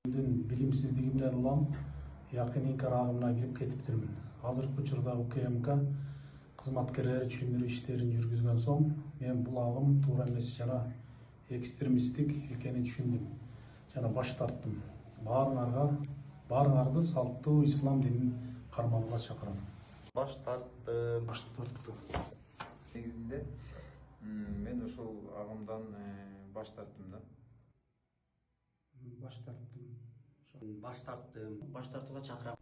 Билимсиздигимден улам якын инкар агымына кирип кетиптирмин. Азыркы учурда УКМК кызматкерлери түшүндүрүү иштерин жүргүзгөн соң, мен бул агым туура эмес жана экстремисттик экенин түшүндүм жана баш тарттым. Баарыңарды салттуу ислам динин карманууга чакырам. Баш тарттым. Негизинде мен ошол агымдан баш тарттым да. Баш тарттым. Баш тартууга чакырам.